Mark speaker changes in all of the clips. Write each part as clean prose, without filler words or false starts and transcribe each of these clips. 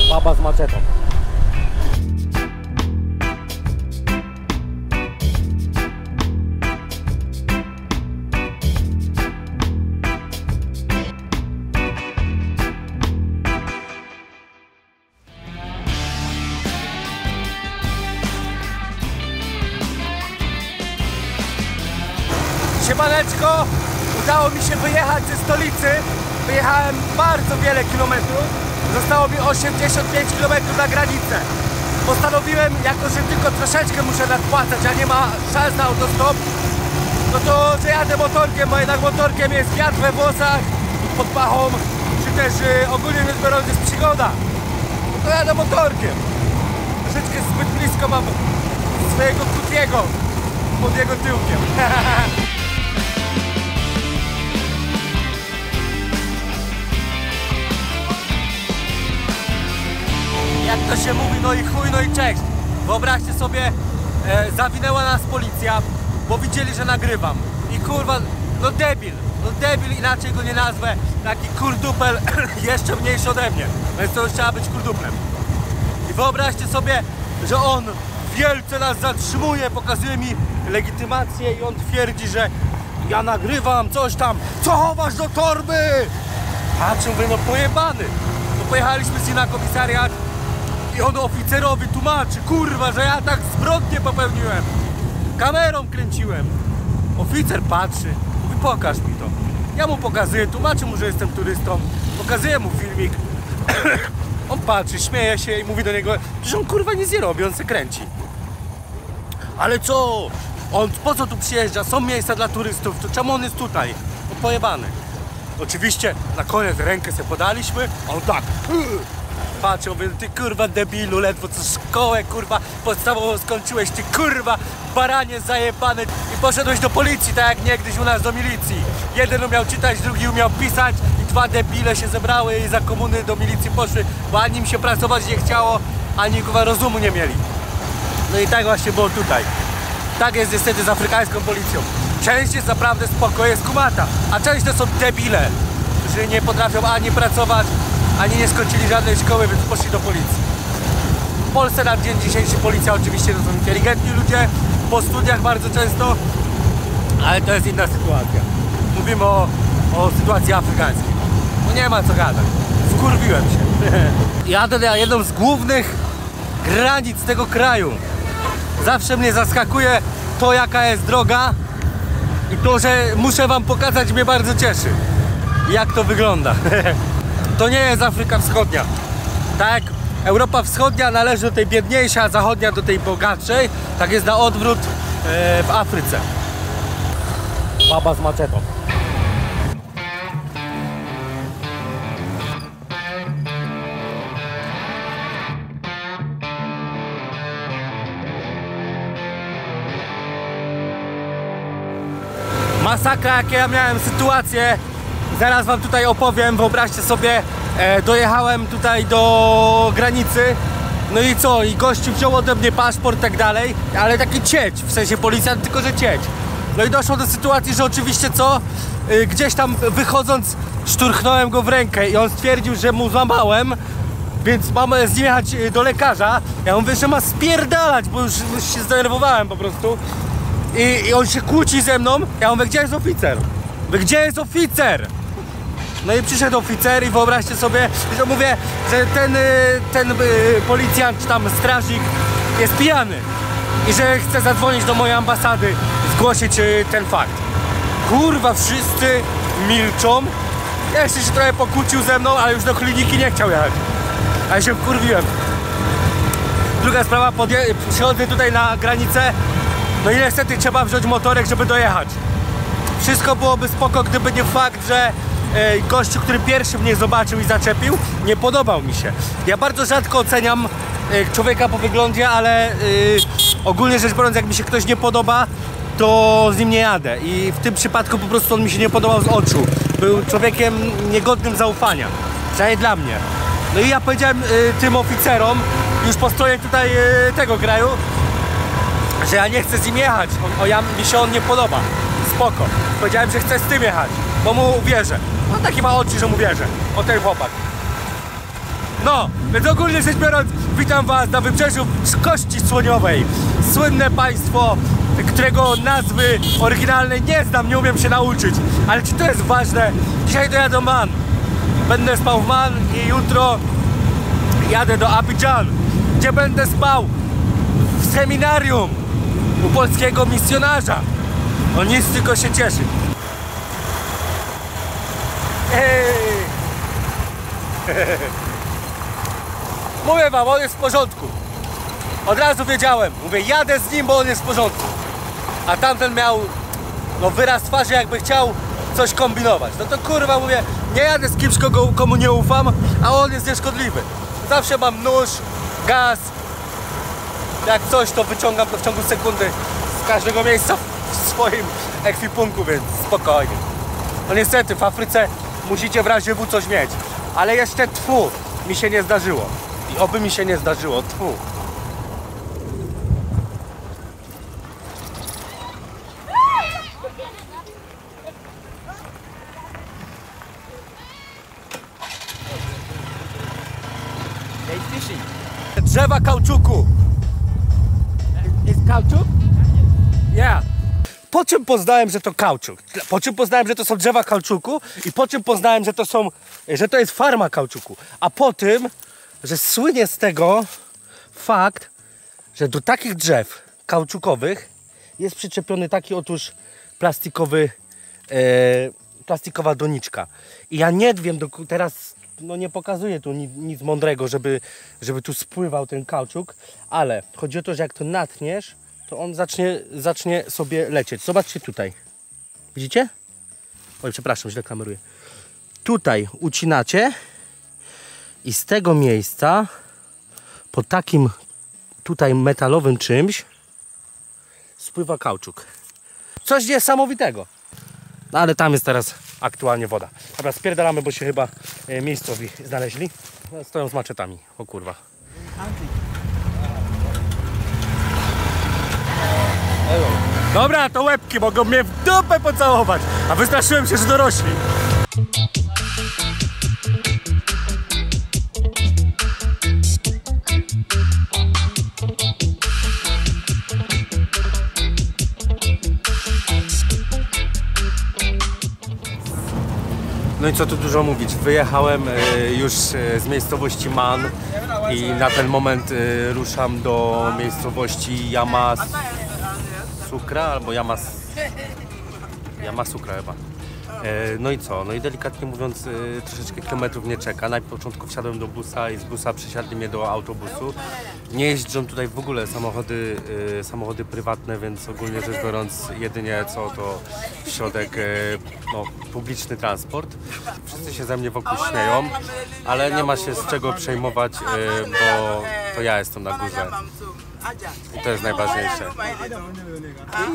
Speaker 1: Baba z maczetą. Siemaneczko, udało mi się wyjechać ze stolicy. Wyjechałem bardzo wiele kilometrów. Zostało mi 85 km na granicę. Postanowiłem, jako że tylko troszeczkę muszę nadpłacać, a nie ma szans na autostop, no to, że jadę motorkiem, bo jednak motorkiem jest wiatr we włosach, pod pachą, czy też ogólnie rzecz biorąc jest przygoda. No to jadę motorkiem. Troszeczkę zbyt blisko mam swojego kutiego pod jego tyłkiem. Jak to się mówi, no i chuj, no i cześć. Wyobraźcie sobie, zawinęła nas policja, bo widzieli, że nagrywam. I kurwa, no debil, inaczej go nie nazwę. Taki kurdupel, jeszcze mniejszy ode mnie. Więc to już trzeba być kurduplem. I wyobraźcie sobie, że on wielce nas zatrzymuje, pokazuje mi legitymację i on twierdzi, że ja nagrywam coś tam. Co chowasz do torby? Patrzę, mówię, no pojebany. No pojechaliśmy z nim na komisariat. I on oficerowi tłumaczy, kurwa, że ja tak zbrodnię popełniłem. Kamerą kręciłem. Oficer patrzy, mówi, pokaż mi to. Ja mu pokazuję, tłumaczę mu, że jestem turystą. Pokazuję mu filmik. On patrzy, śmieje się i mówi do niego, że on kurwa nic nie robi, on se kręci. Ale co? On po co tu przyjeżdża? Są miejsca dla turystów, to czemu on jest tutaj? On pojebany. Oczywiście na koniec rękę sobie podaliśmy, a on tak. Patrzą, mówię, ty kurwa debilu, ledwo co szkołę kurwa podstawową skończyłeś, ty kurwa baranie zajebany i poszedłeś do policji, tak jak niegdyś u nas do milicji. Jeden umiał czytać, drugi umiał pisać i dwa debile się zebrały i za komuny do milicji poszły, bo ani im się pracować nie chciało, ani kurwa rozumu nie mieli. No i tak właśnie było tutaj. Tak jest niestety z afrykańską policją. Część jest naprawdę spoko, jest kumata, a część to są debile, którzy nie potrafią ani pracować, ani nie skończyli żadnej szkoły, więc poszli do policji. W Polsce na dzień dzisiejszy policja oczywiście to są inteligentni ludzie, po studiach bardzo często, ale to jest inna sytuacja. Mówimy o sytuacji afrykańskiej. No nie ma co gadać. Wkurwiłem się. Jadę na jedną z głównych granic tego kraju. Zawsze mnie zaskakuje to, jaka jest droga i to, że muszę wam pokazać, mnie bardzo cieszy. Jak to wygląda. To nie jest Afryka Wschodnia. Tak, Europa Wschodnia należy do tej biedniejszej, a zachodnia do tej bogatszej. Tak jest na odwrót w Afryce. Baba z maczetą. Masakra, jakie ja miałem sytuację. Zaraz wam tutaj opowiem, wyobraźcie sobie, dojechałem tutaj do granicy, no i co, i gościu wziął ode mnie paszport i tak dalej, ale taki cieć, w sensie policjant, tylko że cieć. No i doszło do sytuacji, że oczywiście co, gdzieś tam wychodząc szturchnąłem go w rękę i on stwierdził, że mu złamałem, więc mamy z nim jechać do lekarza. Ja mówię, że ma spierdalać, bo już się zdenerwowałem po prostu. I on się kłóci ze mną, ja mówię, gdzie jest oficer? Mówię, gdzie jest oficer? No i przyszedł oficer i wyobraźcie sobie, że mówię, że ten policjant czy tam strażnik jest pijany i że chce zadzwonić do mojej ambasady, zgłosić ten fakt. Kurwa, wszyscy milczą. Ja jeszcze się trochę pokłócił ze mną, ale już do kliniki nie chciał jechać. A ja się wkurwiłem. Druga sprawa, przychodzę tutaj na granicę, no i niestety trzeba wziąć motorek, żeby dojechać. Wszystko byłoby spoko, gdyby nie fakt, że gościu, który pierwszy mnie zobaczył i zaczepił, nie podobał mi się. Ja bardzo rzadko oceniam człowieka po wyglądzie, ale ogólnie rzecz biorąc, jak mi się ktoś nie podoba, to z nim nie jadę. I w tym przypadku po prostu on mi się nie podobał z oczu. Był człowiekiem niegodnym zaufania. Przynajmniej dla mnie. No i ja powiedziałem tym oficerom, już po stronie tutaj tego kraju, że ja nie chcę z nim jechać. Mi się on nie podoba. Spoko. Powiedziałem, że chcę z tym jechać, bo mu wierzę. On taki ma oczy, że mu wierzę. O ten chłopak. No, więc ogólnie rzecz biorąc, witam was na wybrzeżu Kości Słoniowej. Słynne państwo, którego nazwy oryginalnej nie znam, nie umiem się nauczyć. Ale czy to jest ważne? Dzisiaj dojadę do Man. Będę spał w Man i jutro jadę do Abidjan, gdzie będę spał w seminarium u polskiego misjonarza. On nic, tylko się cieszy. Mówię wam, on jest w porządku. Od razu wiedziałem. Mówię, jadę z nim, bo on jest w porządku. A tamten miał wyraz twarzy, jakby chciał coś kombinować. No to kurwa, mówię, nie jadę z kimś, komu nie ufam, a on jest nieszkodliwy. Zawsze mam nóż, gaz. Jak coś, to wyciągam to w ciągu sekundy z każdego miejsca w swoim ekwipunku, więc spokojnie. No niestety w Afryce musicie w razie W coś mieć. Ale jeszcze tfu, mi się nie zdarzyło. I oby mi się nie zdarzyło, tfu. Drzewa kauczuku. Jest kauczuk? Yeah. Po czym poznałem, że to kauczuk? Po czym poznałem, że to są drzewa kauczuku? I po czym poznałem, że to jest farma kauczuku? A po tym, że słynie z tego fakt, że do takich drzew kauczukowych jest przyczepiony taki otóż plastikowa doniczka. I ja nie wiem, teraz nie pokazuję tu nic mądrego, żeby tu spływał ten kauczuk, ale chodzi o to, że jak to natniesz, to on zacznie sobie lecieć. Zobaczcie tutaj. Widzicie? Oj, przepraszam, źle kameruję. Tutaj ucinacie i z tego miejsca po takim tutaj metalowym czymś spływa kauczuk. Coś niesamowitego. No ale tam jest teraz aktualnie woda. Dobra, spierdalamy, bo się chyba miejscowi znaleźli. Stoją z maczetami. O kurwa. Dobra, to łebki mogą mnie w dupę pocałować. A wystraszyłem się, że dorośli. No i co tu dużo mówić, wyjechałem już z miejscowości Man i na ten moment ruszam do miejscowości Yamasukra albo Yamasukra chyba. No i co? No i delikatnie mówiąc troszeczkę kilometrów nie czeka. Na początku wsiadłem do busa i z busa przesiadli mnie do autobusu. Nie jeżdżą tutaj w ogóle samochody prywatne, więc ogólnie rzecz biorąc jedynie co to środek, publiczny transport. Wszyscy się ze mnie wokół śmieją, ale nie ma się z czego przejmować, bo to ja jestem na górze. I to jest najważniejsze.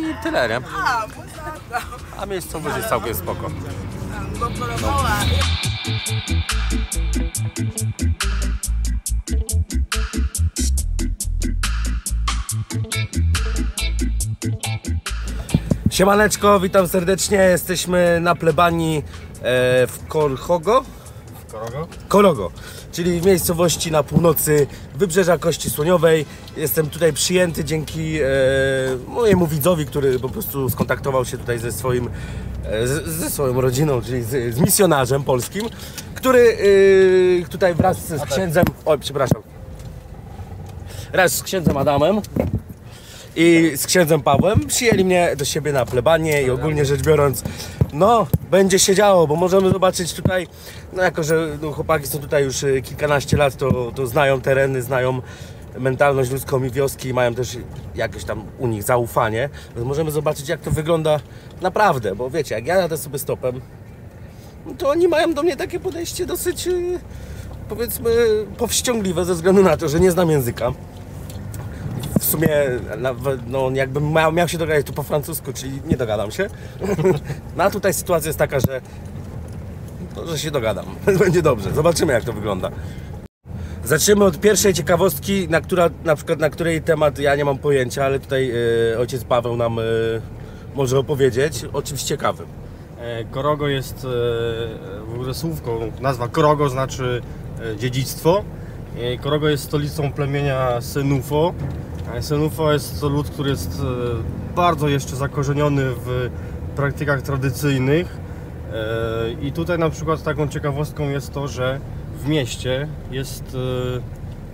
Speaker 1: I tyle, nie? A miejscowość jest całkiem spoko. No. Siemaneczko, witam serdecznie. Jesteśmy na plebanii w Korogo, czyli w miejscowości na północy wybrzeża Kości Słoniowej. Jestem tutaj przyjęty dzięki mojemu widzowi, który po prostu skontaktował się tutaj ze swoją rodziną, czyli z misjonarzem polskim, który tutaj wraz z księdzem, wraz z księdzem Adamem i z księdzem Pawłem przyjęli mnie do siebie na plebanię i ogólnie rzecz biorąc, będzie się działo, bo możemy zobaczyć tutaj, jako że chłopaki są tutaj już kilkanaście lat, to znają tereny, znają mentalność ludzką i wioski i mają też jakieś tam u nich zaufanie, więc możemy zobaczyć, jak to wygląda naprawdę, bo wiecie, jak ja jadę sobie stopem, to oni mają do mnie takie podejście dosyć, powiedzmy, powściągliwe ze względu na to, że nie znam języka. W sumie, jakbym miał się dogadać tu po francusku, czyli nie dogadam się. No a tutaj sytuacja jest taka, że się dogadam. Będzie dobrze. Zobaczymy, jak to wygląda. Zaczniemy od pierwszej ciekawostki, na której temat ja nie mam pojęcia, ale tutaj ojciec Paweł nam może opowiedzieć o czymś ciekawym.
Speaker 2: Korogo jest w ogóle słówką, nazwa Korogo znaczy dziedzictwo Korogo jest stolicą plemienia Senufo. Senufo jest to lud, który jest bardzo jeszcze zakorzeniony w praktykach tradycyjnych. I tutaj na przykład taką ciekawostką jest to, że w mieście jest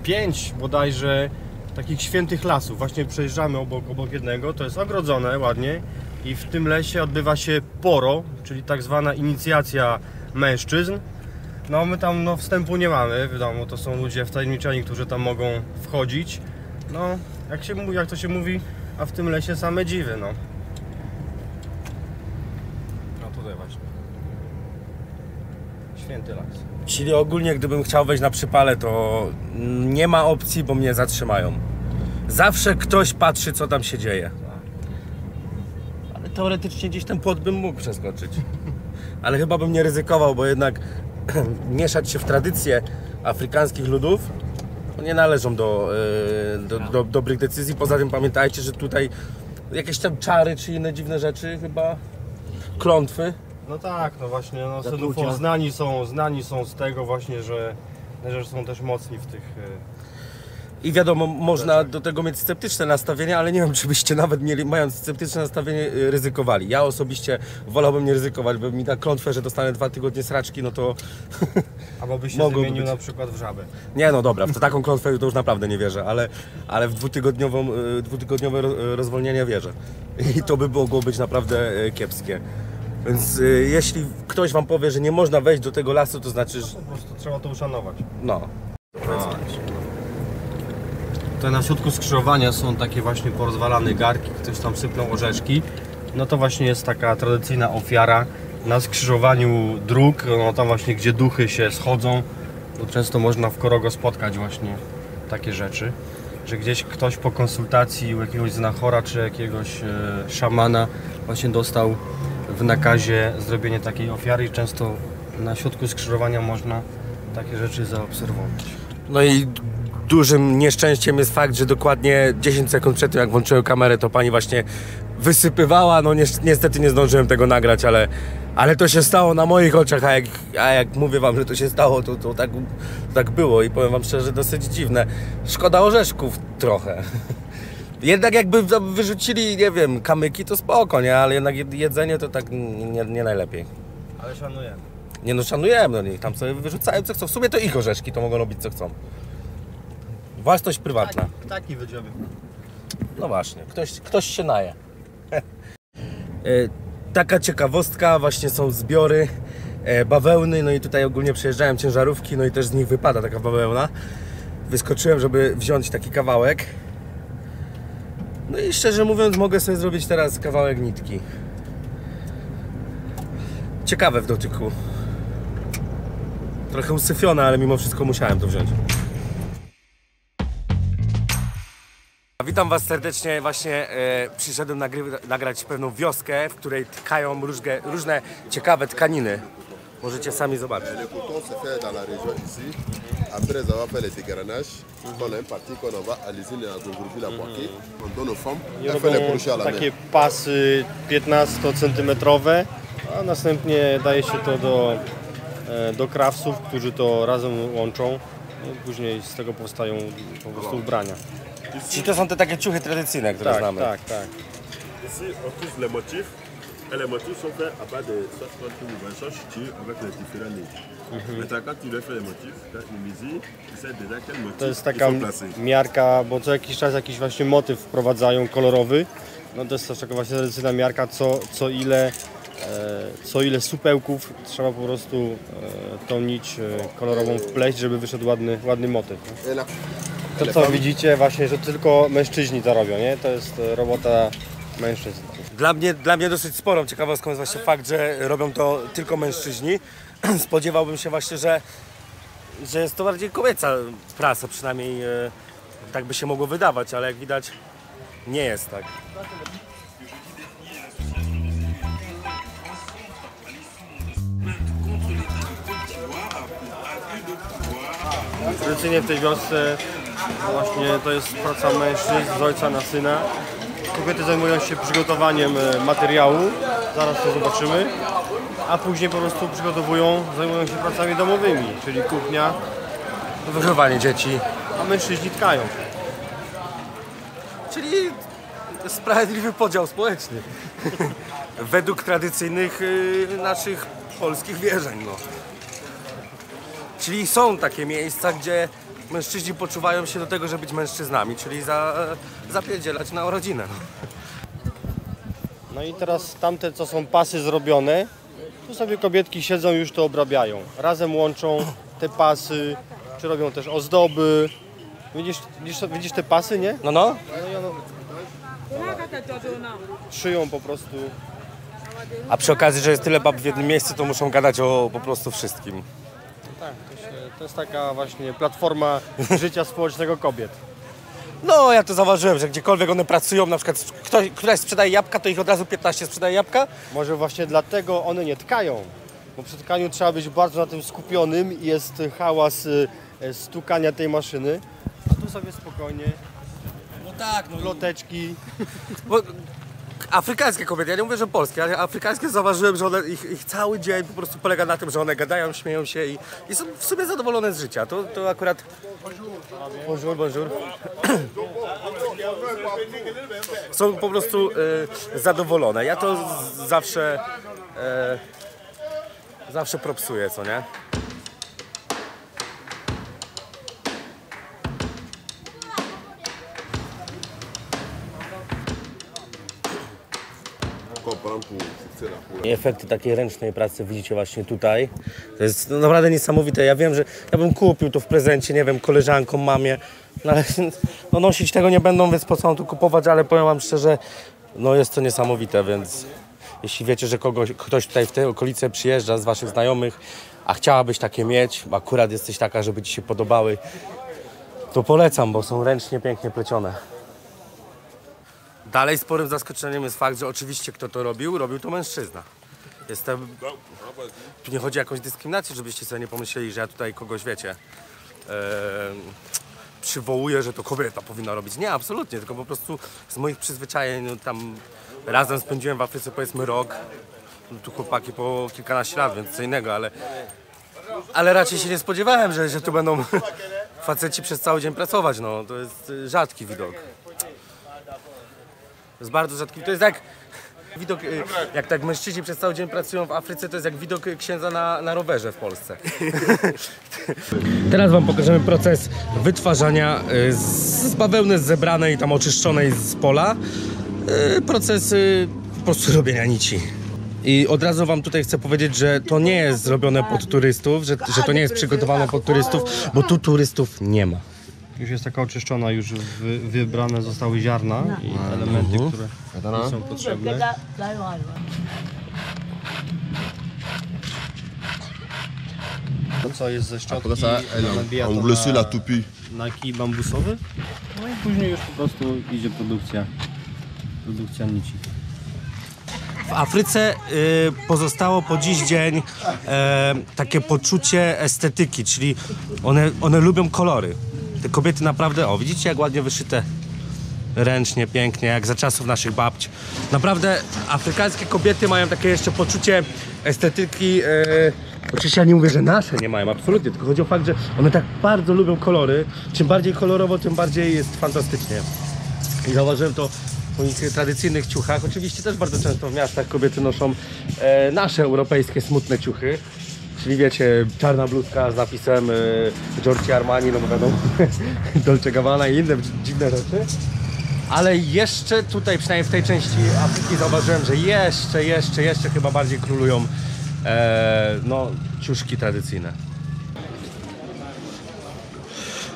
Speaker 2: 5 bodajże takich świętych lasów. Właśnie przejeżdżamy obok jednego, to jest ogrodzone ładnie i w tym lesie odbywa się poro, czyli tak zwana inicjacja mężczyzn. No my tam wstępu nie mamy, wiadomo, to są ludzie wtajemniczeni, którzy tam mogą wchodzić. No, jak to się mówi, a w tym lesie same dziwy, no. No tutaj właśnie. Święty las.
Speaker 3: Czyli ogólnie gdybym chciał wejść na przypale, to nie ma opcji, bo mnie zatrzymają. Zawsze ktoś patrzy, co tam się dzieje. Ale teoretycznie gdzieś ten płot bym mógł przeskoczyć. Ale chyba bym nie ryzykował, bo jednak mieszać się w tradycje afrykańskich ludów nie należą do dobrych decyzji. Poza tym pamiętajcie, że tutaj jakieś tam czary czy inne dziwne rzeczy, chyba klątwy.
Speaker 2: No tak, no właśnie, no Senufo znani są z tego właśnie, że są też mocni w tych...
Speaker 3: I wiadomo, można do tego mieć sceptyczne nastawienie, ale nie wiem, czy byście nawet mając sceptyczne nastawienie, ryzykowali. Ja osobiście wolałbym nie ryzykować, bo mi ta klątwę, że dostanę 2 tygodnie sraczki, no to...
Speaker 2: Albo byś się zamienił na przykład w żabę.
Speaker 3: Nie, no dobra, w taką klątwę to już naprawdę nie wierzę, ale w dwutygodniowe rozwolnienie wierzę. I to by mogło być naprawdę kiepskie. Więc jeśli ktoś wam powie, że nie można wejść do tego lasu, to znaczy, że...
Speaker 2: Po prostu trzeba to uszanować.
Speaker 3: No.
Speaker 2: Tutaj na środku skrzyżowania są takie właśnie porozwalane garki, ktoś tam sypnął orzeszki. No to właśnie jest taka tradycyjna ofiara na skrzyżowaniu dróg, no tam właśnie gdzie duchy się schodzą. To często można w Korogo spotkać właśnie takie rzeczy, że gdzieś ktoś po konsultacji u jakiegoś znachora czy jakiegoś szamana właśnie dostał w nakazie zrobienie takiej ofiary i często na środku skrzyżowania można takie rzeczy zaobserwować.
Speaker 3: No i dużym nieszczęściem jest fakt, że dokładnie 10 sekund przed tym, jak włączyłem kamerę, to pani właśnie wysypywała. No niestety nie zdążyłem tego nagrać, ale to się stało na moich oczach, a jak mówię wam, że to się stało, to tak było i powiem wam szczerze, dosyć dziwne. Szkoda orzeszków trochę. Jednak jakby wyrzucili, nie wiem, kamyki, to spoko, nie? Ale jednak jedzenie to tak nie najlepiej.
Speaker 2: Ale szanujemy.
Speaker 3: Nie no, szanujemy, no niech tam sobie wyrzucają co chcą. W sumie to ich orzeszki, to mogą robić co chcą. Własność prywatna.
Speaker 2: Taki wydziały.
Speaker 3: No właśnie, ktoś się naje. Taka ciekawostka, właśnie są zbiory bawełny, no i tutaj ogólnie przejeżdżają ciężarówki, no i też z nich wypada taka bawełna. Wyskoczyłem, żeby wziąć taki kawałek. No i szczerze mówiąc, mogę sobie zrobić teraz kawałek nitki. Ciekawe w dotyku. Trochę usyfione, ale mimo wszystko musiałem to wziąć. Witam was serdecznie, właśnie przyszedłem nagrać pewną wioskę, w której tkają różne ciekawe tkaniny. Możecie sami zobaczyć.
Speaker 4: Le coton se fait dans la région ici. Après avoir fait les dégaranages, on a une partie qu'on envoie à l'usine à Gongurbi la Poitiers. On donne aux femmes, elles font les crochets à la main.
Speaker 2: Takie pasy 15 cm, a następnie daje się to do krawców, którzy to razem łączą. No, później z tego powstają po prostu ubrania.
Speaker 3: Czyli to są te takie ciuchy tradycyjne, które znamy.
Speaker 2: Tak.
Speaker 5: Ici, on trouve les motifs. Et les motifs sont faits à base de sauce avec les différents nids. Maintenant, quand tu leur fais les motifs, quand tu mises, tu sais déjà quel motif
Speaker 2: To jest
Speaker 5: ils
Speaker 2: taka
Speaker 5: sont placés.
Speaker 2: miarka, bo co jakiś czas jakiś właśnie motyw wprowadzają kolorowy. No to jest też taka właśnie tradycyjna miarka, co ile supełków trzeba po prostu tą nić kolorową wpleść, żeby wyszedł ładny motyw.
Speaker 4: Et là,
Speaker 2: To co widzicie właśnie, że tylko mężczyźni to robią, nie? To jest robota mężczyzn.
Speaker 3: Dla mnie dosyć sporą ciekawostką jest właśnie fakt, że robią to tylko mężczyźni. Spodziewałbym się właśnie, że jest to bardziej kobieca prasa, przynajmniej tak by się mogło wydawać, ale jak widać nie jest tak.
Speaker 2: Tradycyjnie w tej wiosce właśnie to jest praca mężczyzn z ojca na syna. Kobiety zajmują się przygotowaniem materiału, zaraz to zobaczymy, a później po prostu zajmują się pracami domowymi, czyli kuchnia,
Speaker 3: wychowanie dzieci.
Speaker 2: A mężczyźni tkają.
Speaker 3: Czyli sprawiedliwy podział społeczny. Według tradycyjnych naszych polskich wierzeń. No. Czyli są takie miejsca, gdzie mężczyźni poczuwają się do tego, żeby być mężczyznami, czyli zapierdzielać na rodzinę. No.
Speaker 2: No i teraz tamte, co są pasy zrobione, tu sobie kobietki siedzą, już to obrabiają. Razem łączą te pasy, czy robią też ozdoby. Widzisz te pasy, nie?
Speaker 3: No.
Speaker 2: No i one szyją po prostu.
Speaker 3: A przy okazji, że jest tyle bab w jednym miejscu, to muszą gadać o po prostu wszystkim.
Speaker 2: Tak, to jest taka właśnie platforma życia społecznego kobiet.
Speaker 3: No, ja to zauważyłem, że gdziekolwiek one pracują, na przykład któraś sprzedaje jabłka, to ich od razu 15 sprzedaje jabłka.
Speaker 2: Może właśnie dlatego one nie tkają, bo przy tkaniu trzeba być bardzo na tym skupionym i jest hałas stukania tej maszyny, a tu sobie spokojnie,
Speaker 3: No tak,
Speaker 2: ploteczki.
Speaker 3: Bo afrykańskie kobiety, ja nie mówię, że polskie, ale afrykańskie zauważyłem, że one, ich cały dzień po prostu polega na tym, że one gadają, śmieją się i są w sumie zadowolone z życia. To akurat... Bonjour. Są po prostu zadowolone. Ja to zawsze propsuję, co nie? I efekty takiej ręcznej pracy widzicie właśnie tutaj. To jest naprawdę niesamowite. Ja wiem, że ja bym kupił to w prezencie, nie wiem, koleżankom, mamie, no ale no nosić tego nie będą, więc po co mam tu kupować, ale powiem wam szczerze, no jest to niesamowite, więc jeśli wiecie, że ktoś tutaj w tej okolicy przyjeżdża z waszych znajomych, a chciałabyś takie mieć, bo akurat jesteś taka, żeby ci się podobały, to polecam, bo są ręcznie pięknie plecione. Dalej sporym zaskoczeniem jest fakt, że oczywiście kto to robił to mężczyzna. Tu nie chodzi o jakąś dyskryminację, żebyście sobie nie pomyśleli, że ja tutaj kogoś, wiecie, przywołuję, że to kobieta powinna robić. Nie, absolutnie, tylko po prostu z moich przyzwyczajeń, no, tam razem spędziłem w Afryce powiedzmy rok, no, tu chłopaki po kilkanaście lat, więc co innego, ale raczej się nie spodziewałem, że tu będą faceci przez cały dzień pracować, no, to jest rzadki widok. To jest bardzo rzadki. To jest jak widok, jak tak mężczyźni przez cały dzień pracują w Afryce, to jest jak widok księdza na rowerze w Polsce. Teraz wam pokażemy proces wytwarzania z bawełny zebranej, tam oczyszczonej z pola. Proces po prostu robienia nici. I od razu wam tutaj chcę powiedzieć, że to nie jest zrobione pod turystów, że to nie jest przygotowane pod turystów, bo tu turystów nie ma.
Speaker 2: Już jest taka oczyszczona, już wybrane zostały ziarna i elementy, które nie są potrzebne. To co jest ze szczotki, nabija to na kij bambusowy, no i później już po prostu idzie produkcja nici.
Speaker 3: W Afryce pozostało po dziś dzień takie poczucie estetyki, czyli one lubią kolory. Te kobiety naprawdę, o widzicie jak ładnie wyszyte ręcznie, pięknie, jak za czasów naszych babci. Naprawdę afrykańskie kobiety mają takie jeszcze poczucie estetyki. Oczywiście ja nie mówię, że nasze nie mają, absolutnie, tylko chodzi o fakt, że one tak bardzo lubią kolory. Czym bardziej kolorowo, tym bardziej jest fantastycznie. I zauważyłem to w moich tradycyjnych ciuchach. Oczywiście też bardzo często w miastach kobiety noszą nasze europejskie smutne ciuchy. Czyli wiecie, czarna bluzka z napisem Giorgio Armani, no bo wiadomo, Dolce Gabbana i inne dziwne rzeczy. Ale jeszcze tutaj, przynajmniej w tej części Afryki zauważyłem, że jeszcze chyba bardziej królują no, ciuszki tradycyjne.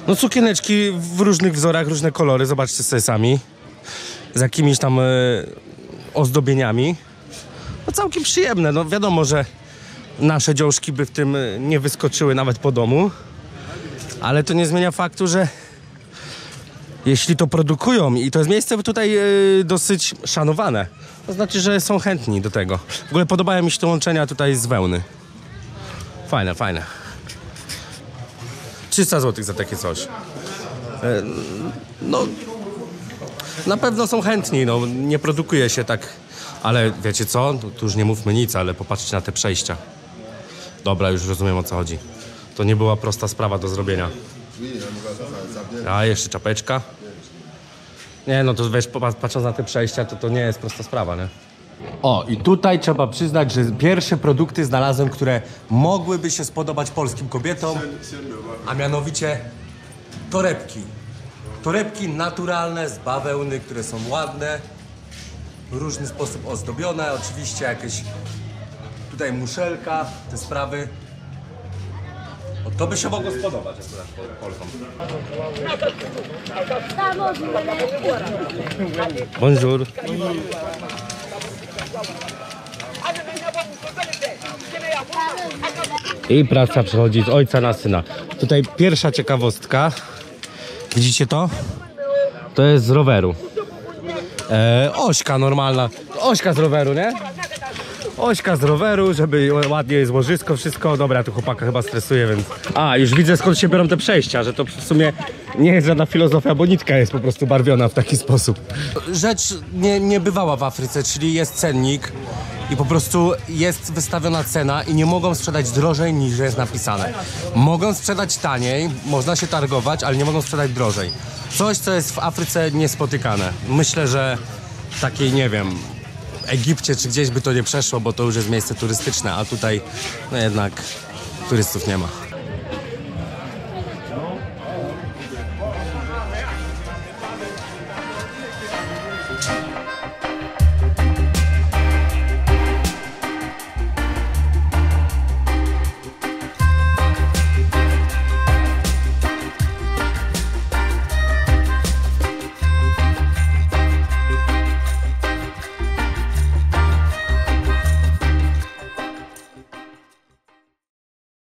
Speaker 3: No sukieneczki w różnych wzorach, różne kolory, zobaczcie sobie sami. Z jakimiś tam ozdobieniami. No całkiem przyjemne, no wiadomo, że nasze dziążki by w tym nie wyskoczyły nawet po domu, ale to nie zmienia faktu, że jeśli to produkują i to jest miejsce tutaj dosyć szanowane, to znaczy, że są chętni do tego. W ogóle podobają mi się te łączenia tutaj z wełny. Fajne, fajne. 300 zł za takie coś. No, na pewno są chętni, no, nie produkuje się tak, ale wiecie co, tu już nie mówmy nic, ale popatrzcie na te przejścia. Dobra, już rozumiem o co chodzi. To nie była prosta sprawa do zrobienia.
Speaker 4: Oui, ça vient.
Speaker 3: A, jeszcze czapeczka. Nie, no to wiesz, patrząc na te przejścia, to nie jest prosta sprawa, nie? O, i tutaj trzeba przyznać, że pierwsze produkty znalazłem, które mogłyby się spodobać polskim kobietom, a mianowicie torebki. Torebki naturalne z bawełny, które są ładne, w różny sposób ozdobione, oczywiście jakieś tutaj muszelka, te sprawy. O, to by się mogło spodobać akurat Polkom. Bonjour. I praca przechodzi z ojca na syna. Tutaj pierwsza ciekawostka. Widzicie to? To jest z roweru. Ośka normalna. Ośka z roweru, nie? Ośka z roweru, żeby ładnie jest łożysko, wszystko. Dobra, tu chłopaka chyba stresuje, więc... A, już widzę skąd się biorą te przejścia, że to w sumie nie jest żadna filozofia, bo nitka jest po prostu barwiona w taki sposób. Rzecz nie bywała w Afryce, czyli jest cennik i po prostu jest wystawiona cena i nie mogą sprzedać drożej niż jest napisane. Mogą sprzedać taniej, można się targować, ale nie mogą sprzedać drożej. Coś, co jest w Afryce niespotykane. Myślę, że w takiej, nie wiem, Egipcie czy gdzieś by to nie przeszło, bo to już jest miejsce turystyczne, a tutaj no jednak turystów nie ma.